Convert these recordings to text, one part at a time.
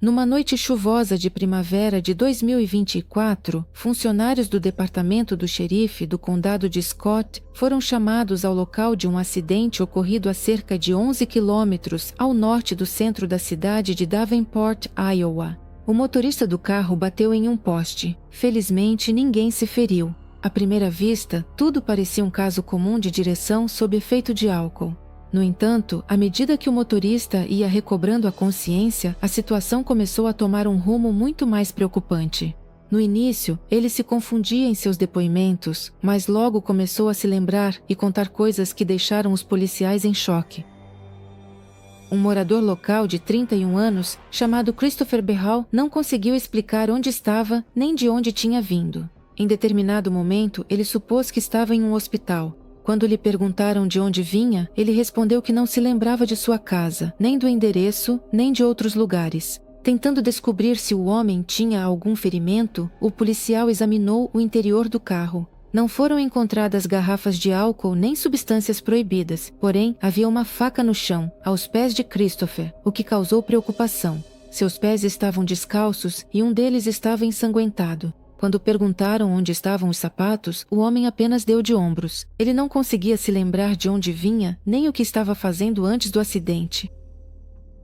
Numa noite chuvosa de primavera de 2024, funcionários do departamento do xerife do condado de Scott foram chamados ao local de um acidente ocorrido a cerca de 11 quilômetros ao norte do centro da cidade de Davenport, Iowa. O motorista do carro bateu em um poste. Felizmente, ninguém se feriu. À primeira vista, tudo parecia um caso comum de direção sob efeito de álcool. No entanto, à medida que o motorista ia recobrando a consciência, a situação começou a tomar um rumo muito mais preocupante. No início, ele se confundia em seus depoimentos, mas logo começou a se lembrar e contar coisas que deixaram os policiais em choque. Um morador local de 31 anos, chamado Christopher B. Hall, não conseguiu explicar onde estava nem de onde tinha vindo. Em determinado momento, ele supôs que estava em um hospital. Quando lhe perguntaram de onde vinha, ele respondeu que não se lembrava de sua casa, nem do endereço, nem de outros lugares. Tentando descobrir se o homem tinha algum ferimento, o policial examinou o interior do carro. Não foram encontradas garrafas de álcool nem substâncias proibidas, porém havia uma faca no chão, aos pés de Christopher, o que causou preocupação. Seus pés estavam descalços e um deles estava ensanguentado. Quando perguntaram onde estavam os sapatos, o homem apenas deu de ombros. Ele não conseguia se lembrar de onde vinha, nem o que estava fazendo antes do acidente.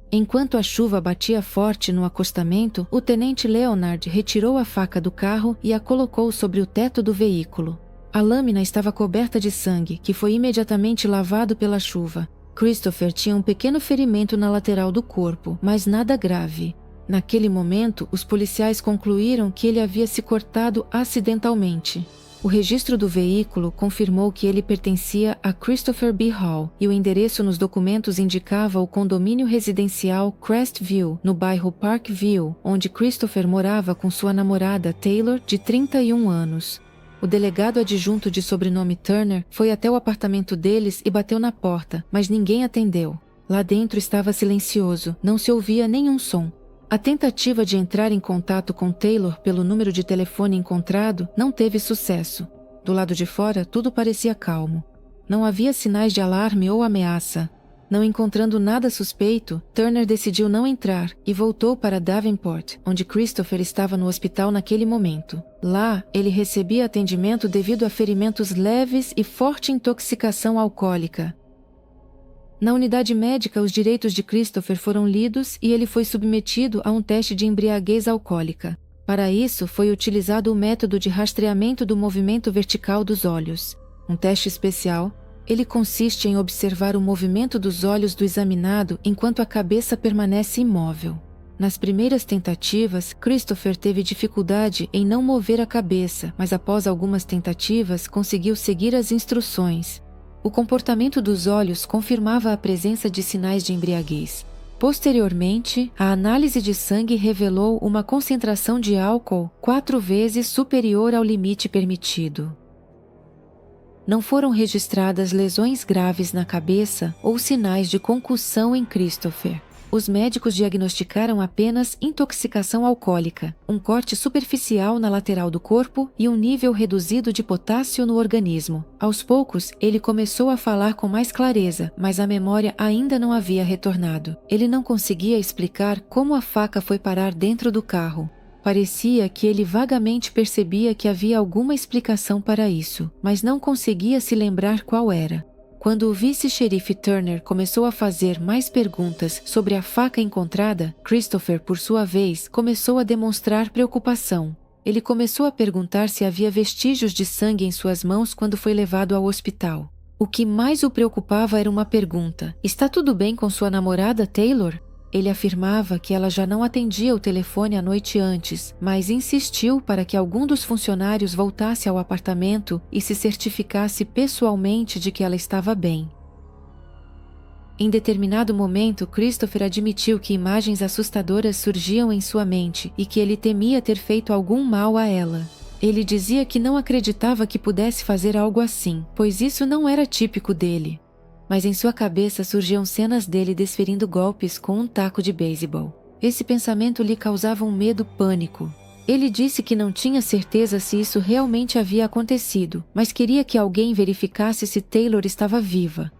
Enquanto a chuva batia forte no acostamento, o tenente Leonard retirou a faca do carro e a colocou sobre o teto do veículo. A lâmina estava coberta de sangue, que foi imediatamente lavado pela chuva. Christopher tinha um pequeno ferimento na lateral do corpo, mas nada grave. Naquele momento, os policiais concluíram que ele havia se cortado acidentalmente. O registro do veículo confirmou que ele pertencia a Christopher B. Hall e o endereço nos documentos indicava o condomínio residencial Crestview, no bairro Parkview, onde Christopher morava com sua namorada Taylor, de 31 anos. O delegado adjunto de sobrenome Turner foi até o apartamento deles e bateu na porta, mas ninguém atendeu. Lá dentro estava silencioso, não se ouvia nenhum som. A tentativa de entrar em contato com Taylor pelo número de telefone encontrado não teve sucesso. Do lado de fora, tudo parecia calmo. Não havia sinais de alarme ou ameaça. Não encontrando nada suspeito, Turner decidiu não entrar e voltou para Davenport, onde Christopher estava no hospital naquele momento. Lá, ele recebia atendimento devido a ferimentos leves e forte intoxicação alcoólica. Na unidade médica, os direitos de Christopher foram lidos e ele foi submetido a um teste de embriaguez alcoólica. Para isso, foi utilizado o método de rastreamento do movimento vertical dos olhos. Um teste especial. Ele consiste em observar o movimento dos olhos do examinado enquanto a cabeça permanece imóvel. Nas primeiras tentativas, Christopher teve dificuldade em não mover a cabeça, mas após algumas tentativas, conseguiu seguir as instruções. O comportamento dos olhos confirmava a presença de sinais de embriaguez. Posteriormente, a análise de sangue revelou uma concentração de álcool 4 vezes superior ao limite permitido. Não foram registradas lesões graves na cabeça ou sinais de concussão em Christopher. Os médicos diagnosticaram apenas intoxicação alcoólica, um corte superficial na lateral do corpo e um nível reduzido de potássio no organismo. Aos poucos, ele começou a falar com mais clareza, mas a memória ainda não havia retornado. Ele não conseguia explicar como a faca foi parar dentro do carro. Parecia que ele vagamente percebia que havia alguma explicação para isso, mas não conseguia se lembrar qual era. Quando o vice-xerife Turner começou a fazer mais perguntas sobre a faca encontrada, Christopher, por sua vez, começou a demonstrar preocupação. Ele começou a perguntar se havia vestígios de sangue em suas mãos quando foi levado ao hospital. O que mais o preocupava era uma pergunta: "Está tudo bem com sua namorada, Taylor?" Ele afirmava que ela já não atendia o telefone a noite antes, mas insistiu para que algum dos funcionários voltasse ao apartamento e se certificasse pessoalmente de que ela estava bem. Em determinado momento, Christopher admitiu que imagens assustadoras surgiam em sua mente e que ele temia ter feito algum mal a ela. Ele dizia que não acreditava que pudesse fazer algo assim, pois isso não era típico dele. Mas em sua cabeça surgiam cenas dele desferindo golpes com um taco de beisebol. Esse pensamento lhe causava um medo pânico. Ele disse que não tinha certeza se isso realmente havia acontecido, mas queria que alguém verificasse se Taylor estava viva.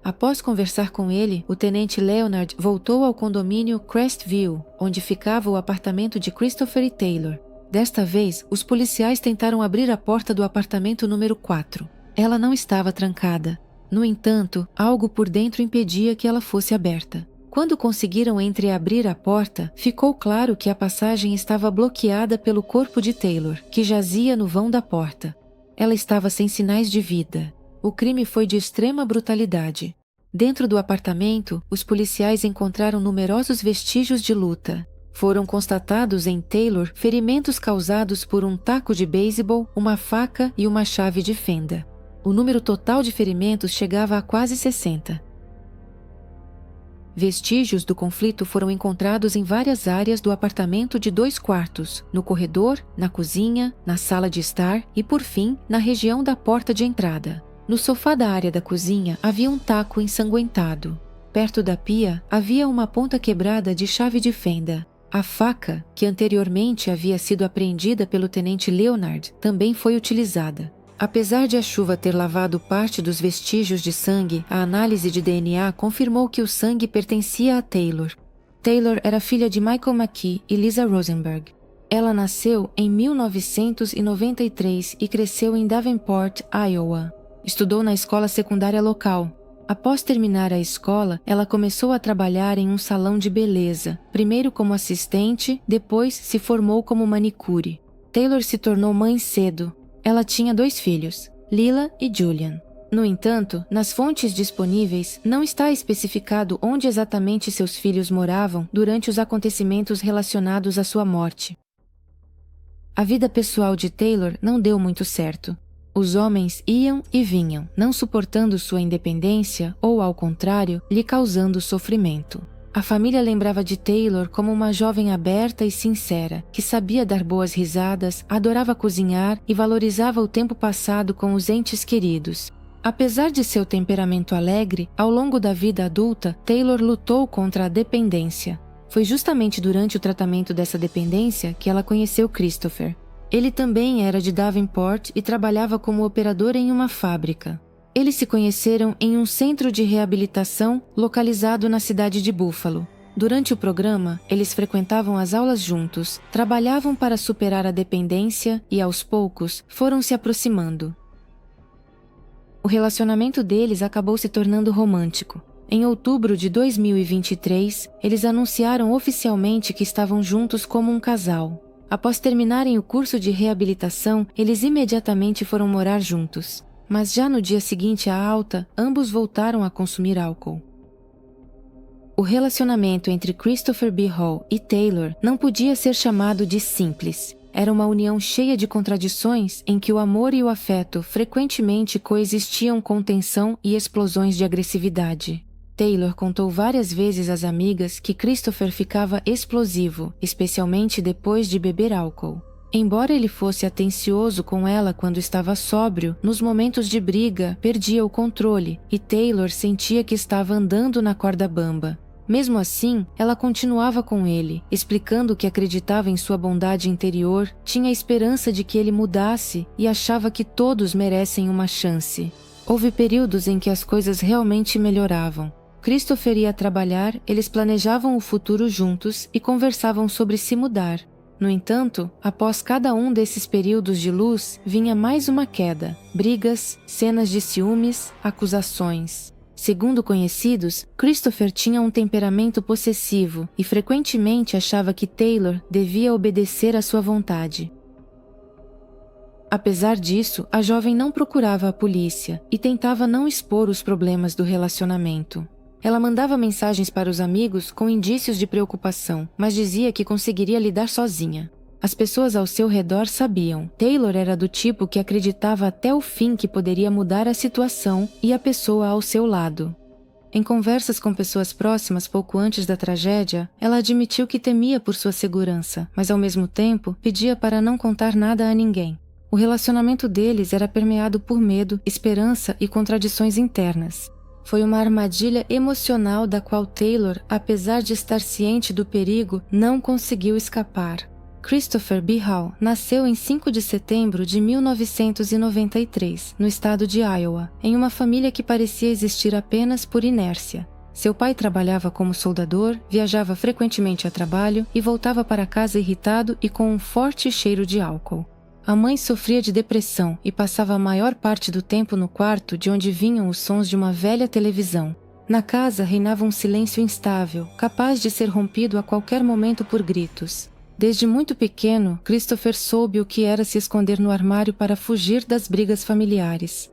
Após conversar com ele, o tenente Leonard voltou ao condomínio Crestview, onde ficava o apartamento de Christopher e Taylor. Desta vez, os policiais tentaram abrir a porta do apartamento número 4. Ela não estava trancada. No entanto, algo por dentro impedia que ela fosse aberta. Quando conseguiram entreabrir a porta, ficou claro que a passagem estava bloqueada pelo corpo de Taylor, que jazia no vão da porta. Ela estava sem sinais de vida. O crime foi de extrema brutalidade. Dentro do apartamento, os policiais encontraram numerosos vestígios de luta. Foram constatados em Taylor ferimentos causados por um taco de beisebol, uma faca e uma chave de fenda. O número total de ferimentos chegava a quase 60. Vestígios do conflito foram encontrados em várias áreas do apartamento de 2 quartos, no corredor, na cozinha, na sala de estar e, por fim, na região da porta de entrada. No sofá da área da cozinha havia um taco ensanguentado. Perto da pia havia uma ponta quebrada de chave de fenda. A faca, que anteriormente havia sido apreendida pelo tenente Leonard, também foi utilizada. Apesar de a chuva ter lavado parte dos vestígios de sangue, a análise de DNA confirmou que o sangue pertencia a Taylor. Taylor era filha de Michael McKee e Lisa Rosenberg. Ela nasceu em 1993 e cresceu em Davenport, Iowa. Estudou na escola secundária local. Após terminar a escola, ela começou a trabalhar em um salão de beleza, primeiro como assistente, depois se formou como manicure. Taylor se tornou mãe cedo. Ela tinha 2 filhos, Lila e Julian. No entanto, nas fontes disponíveis, não está especificado onde exatamente seus filhos moravam durante os acontecimentos relacionados à sua morte. A vida pessoal de Taylor não deu muito certo. Os homens iam e vinham, não suportando sua independência ou, ao contrário, lhe causando sofrimento. A família lembrava de Taylor como uma jovem aberta e sincera, que sabia dar boas risadas, adorava cozinhar e valorizava o tempo passado com os entes queridos. Apesar de seu temperamento alegre, ao longo da vida adulta, Taylor lutou contra a dependência. Foi justamente durante o tratamento dessa dependência que ela conheceu Christopher. Ele também era de Davenport e trabalhava como operador em uma fábrica. Eles se conheceram em um centro de reabilitação localizado na cidade de Buffalo. Durante o programa, eles frequentavam as aulas juntos, trabalhavam para superar a dependência e, aos poucos, foram se aproximando. O relacionamento deles acabou se tornando romântico. Em outubro de 2023, eles anunciaram oficialmente que estavam juntos como um casal. Após terminarem o curso de reabilitação, eles imediatamente foram morar juntos. Mas já no dia seguinte à alta, ambos voltaram a consumir álcool. O relacionamento entre Christopher B. Hall e Taylor não podia ser chamado de simples. Era uma união cheia de contradições em que o amor e o afeto frequentemente coexistiam com tensão e explosões de agressividade. Taylor contou várias vezes às amigas que Christopher ficava explosivo, especialmente depois de beber álcool. Embora ele fosse atencioso com ela quando estava sóbrio, nos momentos de briga perdia o controle e Taylor sentia que estava andando na corda bamba. Mesmo assim, ela continuava com ele, explicando que acreditava em sua bondade interior, tinha esperança de que ele mudasse e achava que todos merecem uma chance. Houve períodos em que as coisas realmente melhoravam. Christopher ia trabalhar, eles planejavam o futuro juntos e conversavam sobre se mudar. No entanto, após cada um desses períodos de luz, vinha mais uma queda, brigas, cenas de ciúmes, acusações. Segundo conhecidos, Christopher tinha um temperamento possessivo e frequentemente achava que Taylor devia obedecer à sua vontade. Apesar disso, a jovem não procurava a polícia e tentava não expor os problemas do relacionamento. Ela mandava mensagens para os amigos com indícios de preocupação, mas dizia que conseguiria lidar sozinha. As pessoas ao seu redor sabiam. Taylor era do tipo que acreditava até o fim que poderia mudar a situação e a pessoa ao seu lado. Em conversas com pessoas próximas pouco antes da tragédia, ela admitiu que temia por sua segurança, mas ao mesmo tempo pedia para não contar nada a ninguém. O relacionamento deles era permeado por medo, esperança e contradições internas. Foi uma armadilha emocional da qual Taylor, apesar de estar ciente do perigo, não conseguiu escapar. Christopher B. Hall nasceu em 5 de setembro de 1993, no estado de Iowa, em uma família que parecia existir apenas por inércia. Seu pai trabalhava como soldador, viajava frequentemente a trabalho e voltava para casa irritado e com um forte cheiro de álcool. A mãe sofria de depressão e passava a maior parte do tempo no quarto de onde vinham os sons de uma velha televisão. Na casa reinava um silêncio instável, capaz de ser rompido a qualquer momento por gritos. Desde muito pequeno, Christopher soube o que era se esconder no armário para fugir das brigas familiares.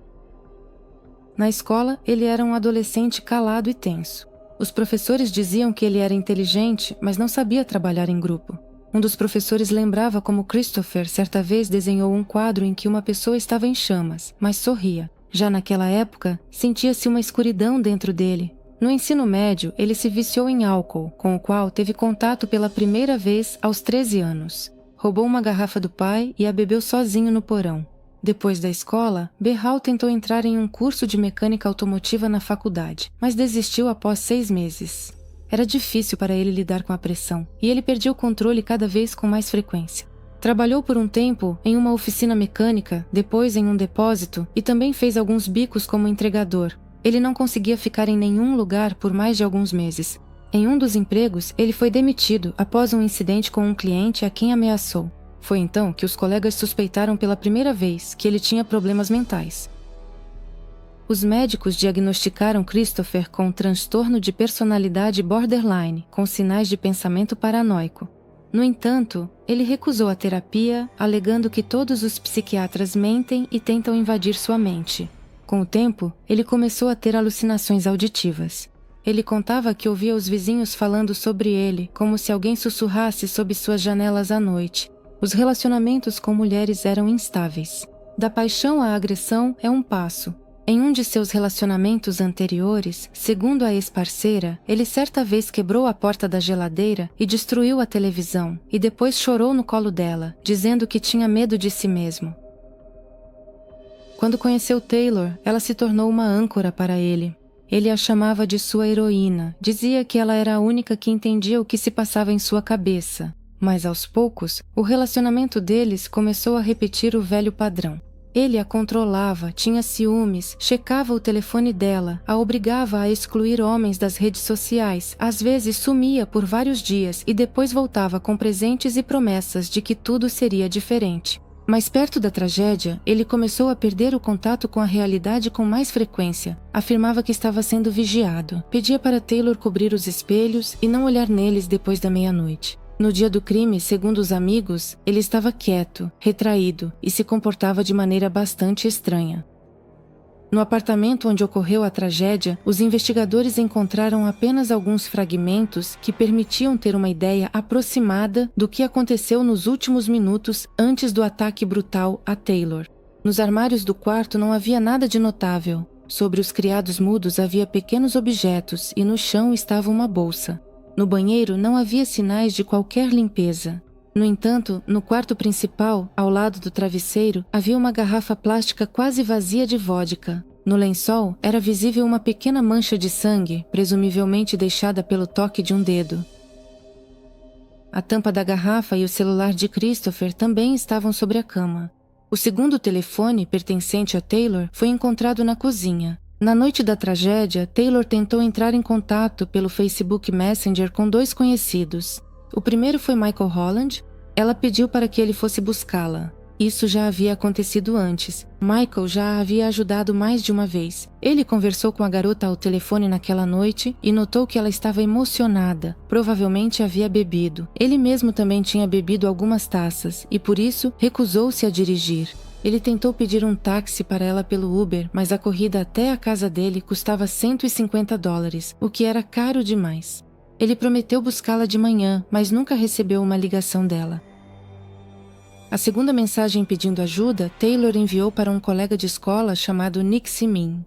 Na escola, ele era um adolescente calado e tenso. Os professores diziam que ele era inteligente, mas não sabia trabalhar em grupo. Um dos professores lembrava como Christopher certa vez desenhou um quadro em que uma pessoa estava em chamas, mas sorria. Já naquela época, sentia-se uma escuridão dentro dele. No ensino médio, ele se viciou em álcool, com o qual teve contato pela primeira vez aos 13 anos. Roubou uma garrafa do pai e a bebeu sozinho no porão. Depois da escola, B. Hall tentou entrar em um curso de mecânica automotiva na faculdade, mas desistiu após 6 meses. Era difícil para ele lidar com a pressão, e ele perdia o controle cada vez com mais frequência. Trabalhou por um tempo em uma oficina mecânica, depois em um depósito e também fez alguns bicos como entregador. Ele não conseguia ficar em nenhum lugar por mais de alguns meses. Em um dos empregos, ele foi demitido após um incidente com um cliente a quem ameaçou. Foi então que os colegas suspeitaram pela primeira vez que ele tinha problemas mentais. Os médicos diagnosticaram Christopher com um transtorno de personalidade borderline, com sinais de pensamento paranoico. No entanto, ele recusou a terapia, alegando que todos os psiquiatras mentem e tentam invadir sua mente. Com o tempo, ele começou a ter alucinações auditivas. Ele contava que ouvia os vizinhos falando sobre ele, como se alguém sussurrasse sob suas janelas à noite. Os relacionamentos com mulheres eram instáveis. Da paixão à agressão é um passo. Em um de seus relacionamentos anteriores, segundo a ex-parceira, ele certa vez quebrou a porta da geladeira e destruiu a televisão, e depois chorou no colo dela, dizendo que tinha medo de si mesmo. Quando conheceu Taylor, ela se tornou uma âncora para ele. Ele a chamava de sua heroína, dizia que ela era a única que entendia o que se passava em sua cabeça. Mas aos poucos, o relacionamento deles começou a repetir o velho padrão. Ele a controlava, tinha ciúmes, checava o telefone dela, a obrigava a excluir homens das redes sociais, às vezes sumia por vários dias e depois voltava com presentes e promessas de que tudo seria diferente. Mas perto da tragédia, ele começou a perder o contato com a realidade com mais frequência. Afirmava que estava sendo vigiado. Pedia para Taylor cobrir os espelhos e não olhar neles depois da meia-noite. No dia do crime, segundo os amigos, ele estava quieto, retraído e se comportava de maneira bastante estranha. No apartamento onde ocorreu a tragédia, os investigadores encontraram apenas alguns fragmentos que permitiam ter uma ideia aproximada do que aconteceu nos últimos minutos antes do ataque brutal a Taylor. Nos armários do quarto não havia nada de notável. Sobre os criados mudos havia pequenos objetos e no chão estava uma bolsa. No banheiro não havia sinais de qualquer limpeza. No entanto, no quarto principal, ao lado do travesseiro, havia uma garrafa plástica quase vazia de vodka. No lençol, era visível uma pequena mancha de sangue, presumivelmente deixada pelo toque de um dedo. A tampa da garrafa e o celular de Christopher também estavam sobre a cama. O segundo telefone, pertencente a Taylor, foi encontrado na cozinha. Na noite da tragédia, Taylor tentou entrar em contato pelo Facebook Messenger com 2 conhecidos. O primeiro foi Michael Holland. Ela pediu para que ele fosse buscá-la. Isso já havia acontecido antes. Michael já a havia ajudado mais de uma vez. Ele conversou com a garota ao telefone naquela noite e notou que ela estava emocionada. Provavelmente havia bebido. Ele mesmo também tinha bebido algumas taças e, por isso, recusou-se a dirigir. Ele tentou pedir um táxi para ela pelo Uber, mas a corrida até a casa dele custava $150, o que era caro demais. Ele prometeu buscá-la de manhã, mas nunca recebeu uma ligação dela. A segunda mensagem pedindo ajuda, Taylor enviou para um colega de escola chamado Nick Simin.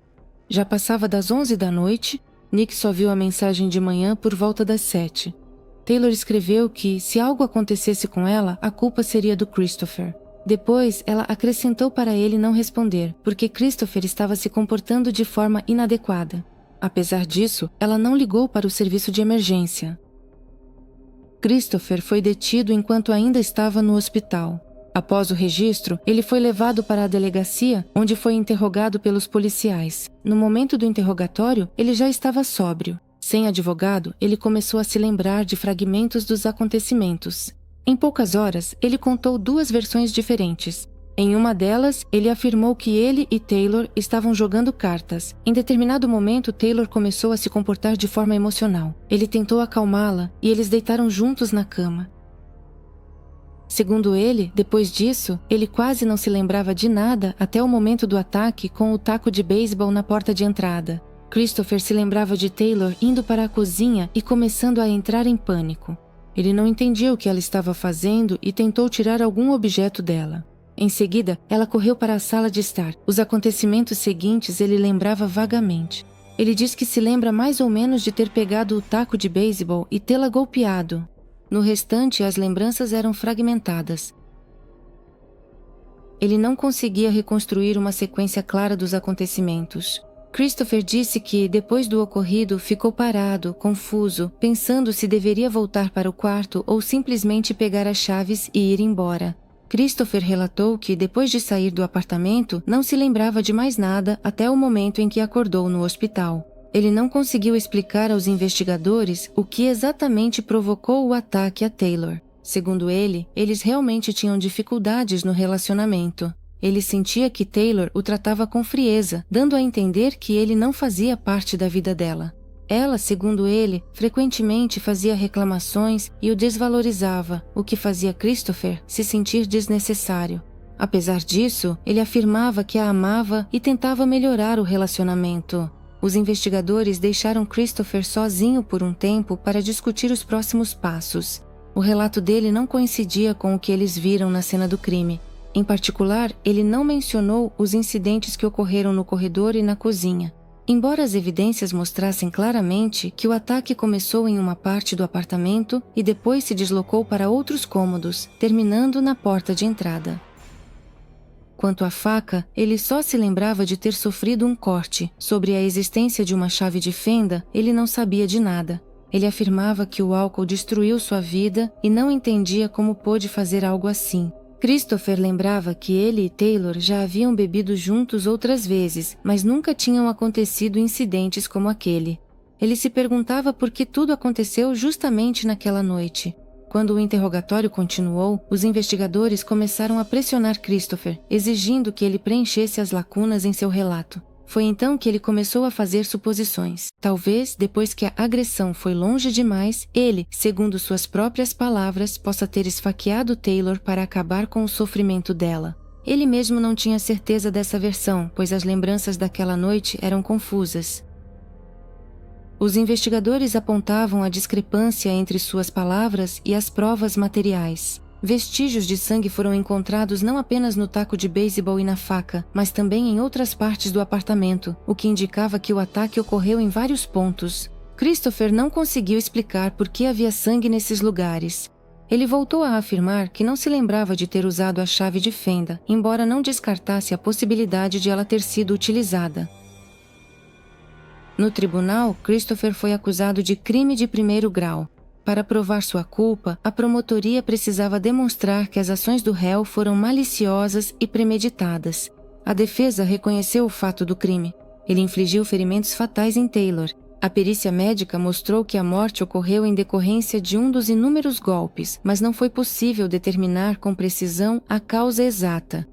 Já passava das 11 da noite, Nick só viu a mensagem de manhã por volta das 7. Taylor escreveu que, se algo acontecesse com ela, a culpa seria do Christopher. Depois, ela acrescentou para ele não responder, porque Christopher estava se comportando de forma inadequada. Apesar disso, ela não ligou para o serviço de emergência. Christopher foi detido enquanto ainda estava no hospital. Após o registro, ele foi levado para a delegacia, onde foi interrogado pelos policiais. No momento do interrogatório, ele já estava sóbrio. Sem advogado, ele começou a se lembrar de fragmentos dos acontecimentos. Em poucas horas, ele contou 2 versões diferentes. Em uma delas, ele afirmou que ele e Taylor estavam jogando cartas. Em determinado momento, Taylor começou a se comportar de forma emocional. Ele tentou acalmá-la e eles deitaram juntos na cama. Segundo ele, depois disso, ele quase não se lembrava de nada até o momento do ataque com o taco de beisebol na porta de entrada. Christopher se lembrava de Taylor indo para a cozinha e começando a entrar em pânico. Ele não entendia o que ela estava fazendo e tentou tirar algum objeto dela. Em seguida, ela correu para a sala de estar. Os acontecimentos seguintes ele lembrava vagamente. Ele diz que se lembra mais ou menos de ter pegado o taco de beisebol e tê-la golpeado. No restante, as lembranças eram fragmentadas. Ele não conseguia reconstruir uma sequência clara dos acontecimentos. Christopher disse que, depois do ocorrido, ficou parado, confuso, pensando se deveria voltar para o quarto ou simplesmente pegar as chaves e ir embora. Christopher relatou que, depois de sair do apartamento, não se lembrava de mais nada até o momento em que acordou no hospital. Ele não conseguiu explicar aos investigadores o que exatamente provocou o ataque a Taylor. Segundo ele, eles realmente tinham dificuldades no relacionamento. Ele sentia que Taylor o tratava com frieza, dando a entender que ele não fazia parte da vida dela. Ela, segundo ele, frequentemente fazia reclamações e o desvalorizava, o que fazia Christopher se sentir desnecessário. Apesar disso, ele afirmava que a amava e tentava melhorar o relacionamento. Os investigadores deixaram Christopher sozinho por um tempo para discutir os próximos passos. O relato dele não coincidia com o que eles viram na cena do crime. Em particular, ele não mencionou os incidentes que ocorreram no corredor e na cozinha. Embora as evidências mostrassem claramente que o ataque começou em uma parte do apartamento e depois se deslocou para outros cômodos, terminando na porta de entrada. Quanto à faca, ele só se lembrava de ter sofrido um corte. Sobre a existência de uma chave de fenda, ele não sabia de nada. Ele afirmava que o álcool destruiu sua vida e não entendia como pôde fazer algo assim. Christopher lembrava que ele e Taylor já haviam bebido juntos outras vezes, mas nunca tinham acontecido incidentes como aquele. Ele se perguntava por que tudo aconteceu justamente naquela noite. Quando o interrogatório continuou, os investigadores começaram a pressionar Christopher, exigindo que ele preenchesse as lacunas em seu relato. Foi então que ele começou a fazer suposições. Talvez, depois que a agressão foi longe demais, ele, segundo suas próprias palavras, possa ter esfaqueado Taylor para acabar com o sofrimento dela. Ele mesmo não tinha certeza dessa versão, pois as lembranças daquela noite eram confusas. Os investigadores apontavam a discrepância entre suas palavras e as provas materiais. Vestígios de sangue foram encontrados não apenas no taco de beisebol e na faca, mas também em outras partes do apartamento, o que indicava que o ataque ocorreu em vários pontos. Christopher não conseguiu explicar por que havia sangue nesses lugares. Ele voltou a afirmar que não se lembrava de ter usado a chave de fenda, embora não descartasse a possibilidade de ela ter sido utilizada. No tribunal, Christopher foi acusado de crime de primeiro grau. Para provar sua culpa, a promotoria precisava demonstrar que as ações do réu foram maliciosas e premeditadas. A defesa reconheceu o fato do crime. Ele infligiu ferimentos fatais em Taylor. A perícia médica mostrou que a morte ocorreu em decorrência de um dos inúmeros golpes, mas não foi possível determinar com precisão a causa exata.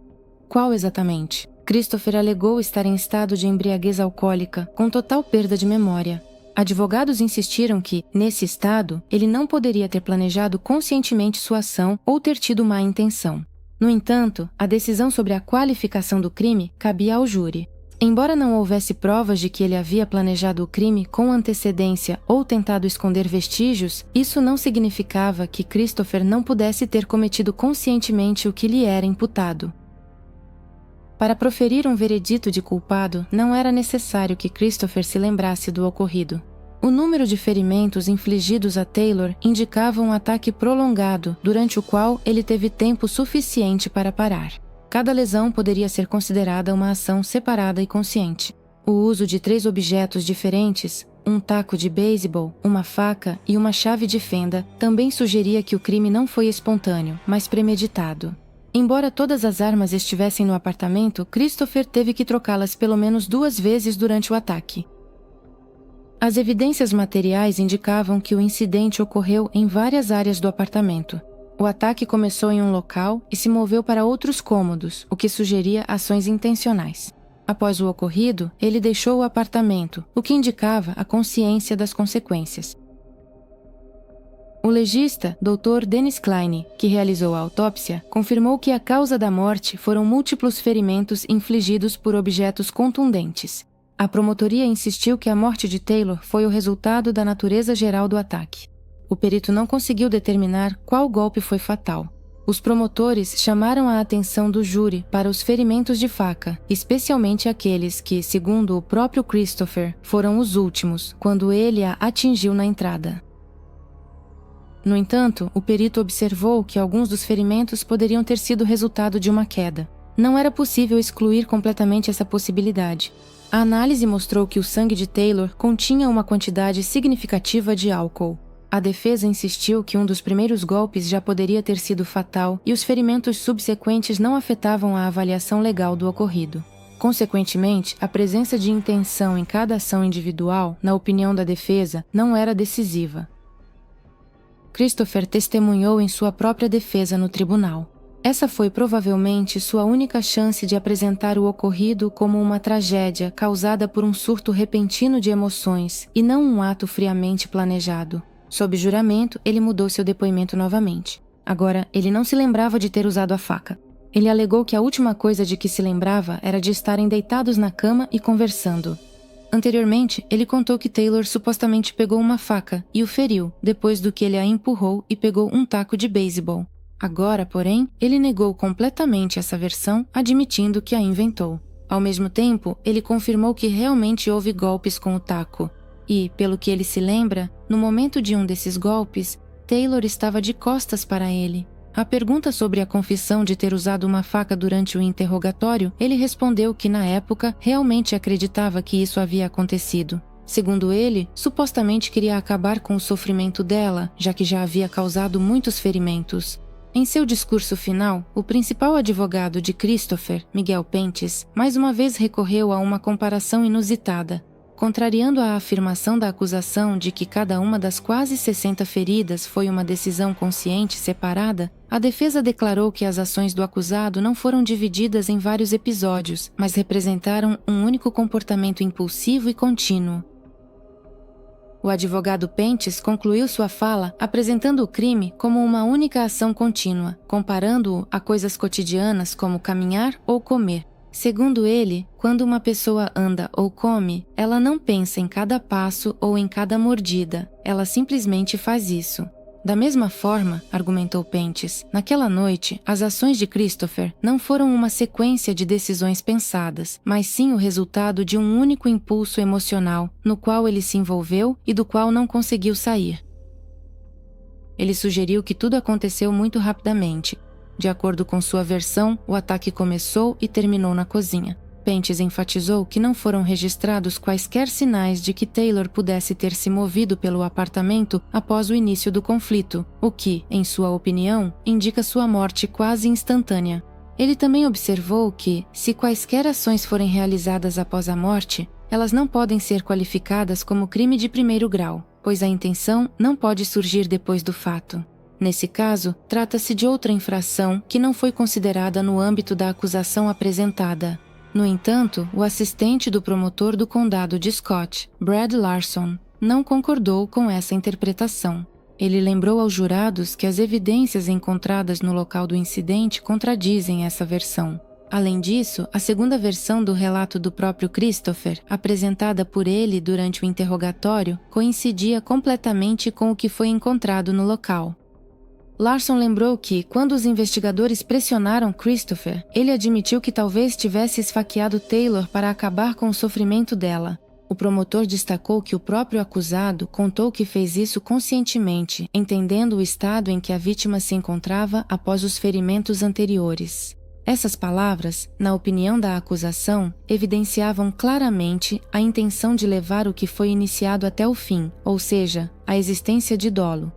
Qual exatamente? Christopher alegou estar em estado de embriaguez alcoólica, com total perda de memória. Advogados insistiram que, nesse estado, ele não poderia ter planejado conscientemente sua ação ou ter tido má intenção. No entanto, a decisão sobre a qualificação do crime cabia ao júri. Embora não houvesse provas de que ele havia planejado o crime com antecedência ou tentado esconder vestígios, isso não significava que Christopher não pudesse ter cometido conscientemente o que lhe era imputado. Para proferir um veredito de culpado, não era necessário que Christopher se lembrasse do ocorrido. O número de ferimentos infligidos a Taylor indicava um ataque prolongado, durante o qual ele teve tempo suficiente para parar. Cada lesão poderia ser considerada uma ação separada e consciente. O uso de 3 objetos diferentes, um taco de beisebol, uma faca e uma chave de fenda também sugeria que o crime não foi espontâneo, mas premeditado. Embora todas as armas estivessem no apartamento, Christopher teve que trocá-las pelo menos 2 vezes durante o ataque. As evidências materiais indicavam que o incidente ocorreu em várias áreas do apartamento. O ataque começou em um local e se moveu para outros cômodos, o que sugeria ações intencionais. Após o ocorrido, ele deixou o apartamento, o que indicava a consciência das consequências. O legista, Dr. Dennis Klein, que realizou a autópsia, confirmou que a causa da morte foram múltiplos ferimentos infligidos por objetos contundentes. A promotoria insistiu que a morte de Taylor foi o resultado da natureza geral do ataque. O perito não conseguiu determinar qual golpe foi fatal. Os promotores chamaram a atenção do júri para os ferimentos de faca, especialmente aqueles que, segundo o próprio Christopher, foram os últimos, quando ele a atingiu na entrada. No entanto, o perito observou que alguns dos ferimentos poderiam ter sido resultado de uma queda. Não era possível excluir completamente essa possibilidade. A análise mostrou que o sangue de Taylor continha uma quantidade significativa de álcool. A defesa insistiu que um dos primeiros golpes já poderia ter sido fatal e os ferimentos subsequentes não afetavam a avaliação legal do ocorrido. Consequentemente, a presença de intenção em cada ação individual, na opinião da defesa, não era decisiva. Christopher testemunhou em sua própria defesa no tribunal. Essa foi provavelmente sua única chance de apresentar o ocorrido como uma tragédia causada por um surto repentino de emoções e não um ato friamente planejado. Sob juramento, ele mudou seu depoimento novamente. Agora, ele não se lembrava de ter usado a faca. Ele alegou que a última coisa de que se lembrava era de estarem deitados na cama e conversando. Anteriormente, ele contou que Taylor supostamente pegou uma faca e o feriu, depois do que ele a empurrou e pegou um taco de beisebol. Agora, porém, ele negou completamente essa versão, admitindo que a inventou. Ao mesmo tempo, ele confirmou que realmente houve golpes com o taco. E, pelo que ele se lembra, no momento de um desses golpes, Taylor estava de costas para ele. À pergunta sobre a confissão de ter usado uma faca durante o interrogatório, ele respondeu que na época realmente acreditava que isso havia acontecido. Segundo ele, supostamente queria acabar com o sofrimento dela, já que já havia causado muitos ferimentos. Em seu discurso final, o principal advogado de Christopher, Miguel Pentes, mais uma vez recorreu a uma comparação inusitada. Contrariando a afirmação da acusação de que cada uma das quase 60 feridas foi uma decisão consciente separada, a defesa declarou que as ações do acusado não foram divididas em vários episódios, mas representaram um único comportamento impulsivo e contínuo. O advogado Pentes concluiu sua fala apresentando o crime como uma única ação contínua, comparando-o a coisas cotidianas como caminhar ou comer. Segundo ele, quando uma pessoa anda ou come, ela não pensa em cada passo ou em cada mordida, ela simplesmente faz isso. Da mesma forma, argumentou Pentes, naquela noite, as ações de Christopher não foram uma sequência de decisões pensadas, mas sim o resultado de um único impulso emocional, no qual ele se envolveu e do qual não conseguiu sair. Ele sugeriu que tudo aconteceu muito rapidamente. De acordo com sua versão, o ataque começou e terminou na cozinha. Pentes enfatizou que não foram registrados quaisquer sinais de que Taylor pudesse ter se movido pelo apartamento após o início do conflito, o que, em sua opinião, indica sua morte quase instantânea. Ele também observou que, se quaisquer ações forem realizadas após a morte, elas não podem ser qualificadas como crime de primeiro grau, pois a intenção não pode surgir depois do fato. Nesse caso, trata-se de outra infração que não foi considerada no âmbito da acusação apresentada. No entanto, o assistente do promotor do condado de Scott, Brad Larson, não concordou com essa interpretação. Ele lembrou aos jurados que as evidências encontradas no local do incidente contradizem essa versão. Além disso, a segunda versão do relato do próprio Christopher, apresentada por ele durante o interrogatório, coincidia completamente com o que foi encontrado no local. Larson lembrou que, quando os investigadores pressionaram Christopher, ele admitiu que talvez tivesse esfaqueado Taylor para acabar com o sofrimento dela. O promotor destacou que o próprio acusado contou que fez isso conscientemente, entendendo o estado em que a vítima se encontrava após os ferimentos anteriores. Essas palavras, na opinião da acusação, evidenciavam claramente a intenção de levar o que foi iniciado até o fim, ou seja, a existência de dolo.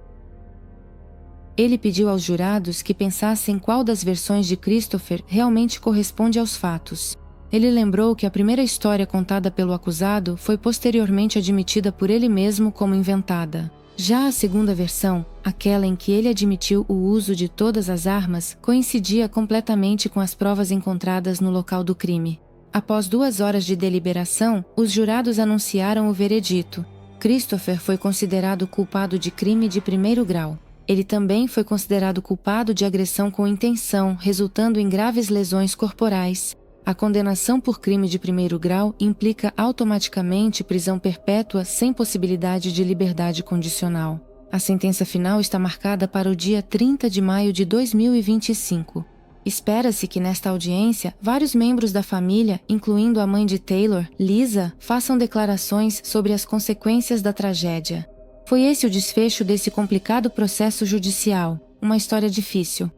Ele pediu aos jurados que pensassem qual das versões de Christopher realmente corresponde aos fatos. Ele lembrou que a primeira história contada pelo acusado foi posteriormente admitida por ele mesmo como inventada. Já a segunda versão, aquela em que ele admitiu o uso de todas as armas, coincidia completamente com as provas encontradas no local do crime. Após 2 horas de deliberação, os jurados anunciaram o veredito. Christopher foi considerado culpado de crime de primeiro grau. Ele também foi considerado culpado de agressão com intenção, resultando em graves lesões corporais. A condenação por crime de primeiro grau implica automaticamente prisão perpétua sem possibilidade de liberdade condicional. A sentença final está marcada para o dia 30 de maio de 2025. Espera-se que nesta audiência, vários membros da família, incluindo a mãe de Taylor, Lisa, façam declarações sobre as consequências da tragédia. Foi esse o desfecho desse complicado processo judicial, uma história difícil.